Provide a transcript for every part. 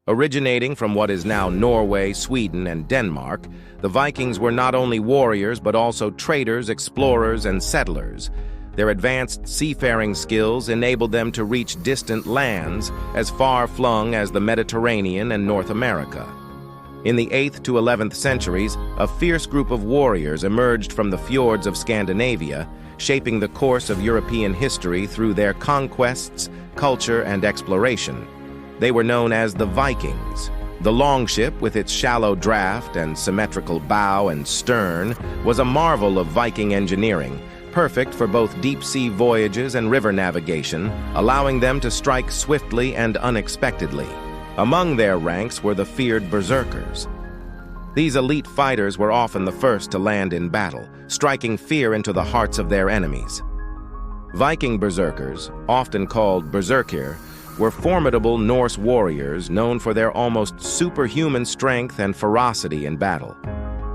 Originating from what is now Norway, Sweden, and Denmark, the Vikings were not only warriors but also traders, explorers, and settlers. Their advanced seafaring skills enabled them to reach distant lands as far-flung as the Mediterranean and North America. In the 8th to 11th centuries, a fierce group of warriors emerged from the fjords of Scandinavia, shaping the course of European history through their conquests, culture, and exploration. They were known as the Vikings. The longship, with its shallow draft and symmetrical bow and stern, was a marvel of Viking engineering, perfect for both deep-sea voyages and river navigation, allowing them to strike swiftly and unexpectedly. Among their ranks were the feared berserkers. These elite fighters were often the first to land in battle, striking fear into the hearts of their enemies. Viking berserkers, often called berserkir, were formidable Norse warriors known for their almost superhuman strength and ferocity in battle.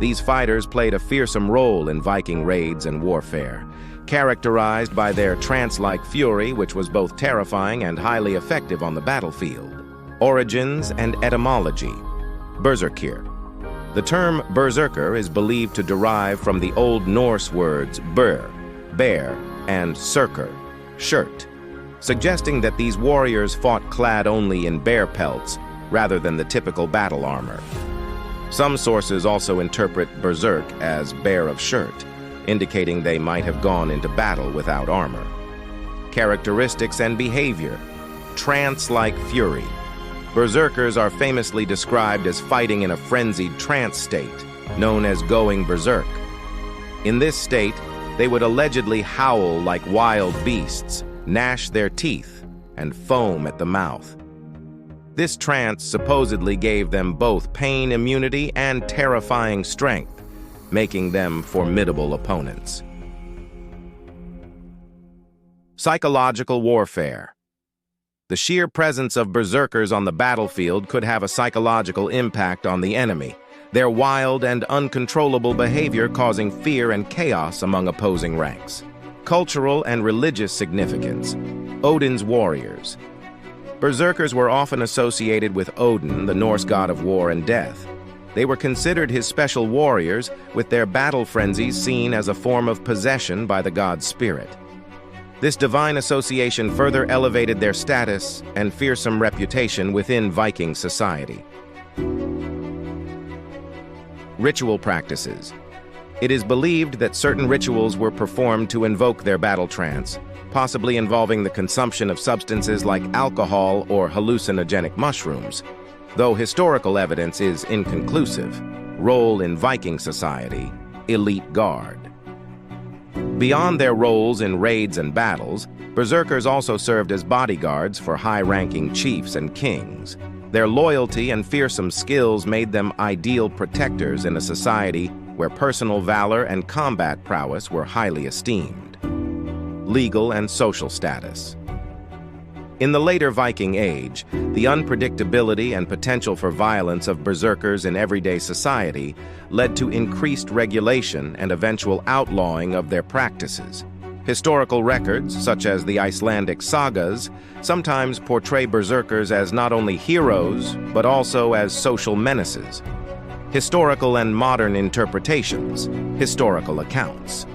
These fighters played a fearsome role in Viking raids and warfare, characterized by their trance-like fury, which was both terrifying and highly effective on the battlefield. Origins and etymology. Berserkir. The term berserker is believed to derive from the Old Norse words ber, bear, and serkr, shirt, suggesting that these warriors fought clad only in bear pelts rather than the typical battle armor. Some sources also interpret berserk as bear of shirt, indicating they might have gone into battle without armor. Characteristics and behavior. Trance-like fury. Berserkers are famously described as fighting in a frenzied trance state, known as going berserk. In this state, they would allegedly howl like wild beasts, gnash their teeth, and foam at the mouth. This trance supposedly gave them both pain immunity and terrifying strength, making them formidable opponents. Psychological warfare. The sheer presence of berserkers on the battlefield could have a psychological impact on the enemy, their wild and uncontrollable behavior causing fear and chaos among opposing ranks. Cultural and religious significance. Odin's warriors. Berserkers were often associated with Odin, the Norse god of war and death. They were considered his special warriors, with their battle frenzies seen as a form of possession by the god's spirit. This divine association further elevated their status and fearsome reputation within Viking society. Ritual practices. It is believed that certain rituals were performed to invoke their battle trance, possibly involving the consumption of substances like alcohol or hallucinogenic mushrooms. Though historical evidence is inconclusive. Role in Viking society, elite guard. Beyond their roles in raids and battles, berserkers also served as bodyguards for high-ranking chiefs and kings. Their loyalty and fearsome skills made them ideal protectors in a society where personal valor and combat prowess were highly esteemed. Legal and social status. In the later Viking Age, the unpredictability and potential for violence of berserkers in everyday society led to increased regulation and eventual outlawing of their practices. Historical records, such as the Icelandic sagas, sometimes portray berserkers as not only heroes, but also as social menaces. Historical and modern interpretations. Historical accounts.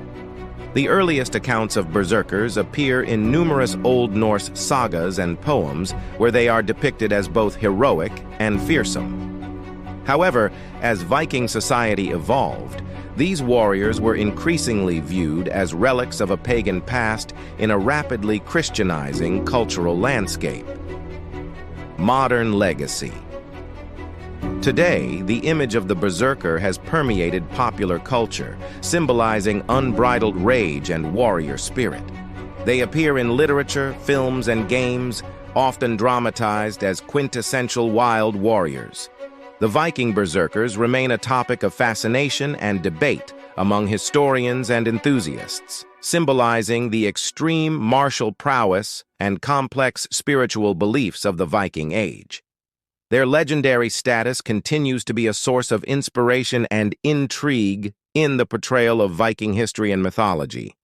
The earliest accounts of berserkers appear in numerous Old Norse sagas and poems where they are depicted as both heroic and fearsome. However, as Viking society evolved, these warriors were increasingly viewed as relics of a pagan past in a rapidly Christianizing cultural landscape. Modern legacy. Today, the image of the berserker has permeated popular culture, symbolizing unbridled rage and warrior spirit. They appear in literature, films, and games, often dramatized as quintessential wild warriors. The Viking berserkers remain a topic of fascination and debate among historians and enthusiasts, symbolizing the extreme martial prowess and complex spiritual beliefs of the Viking Age. Their legendary status continues to be a source of inspiration and intrigue in the portrayal of Viking history and mythology.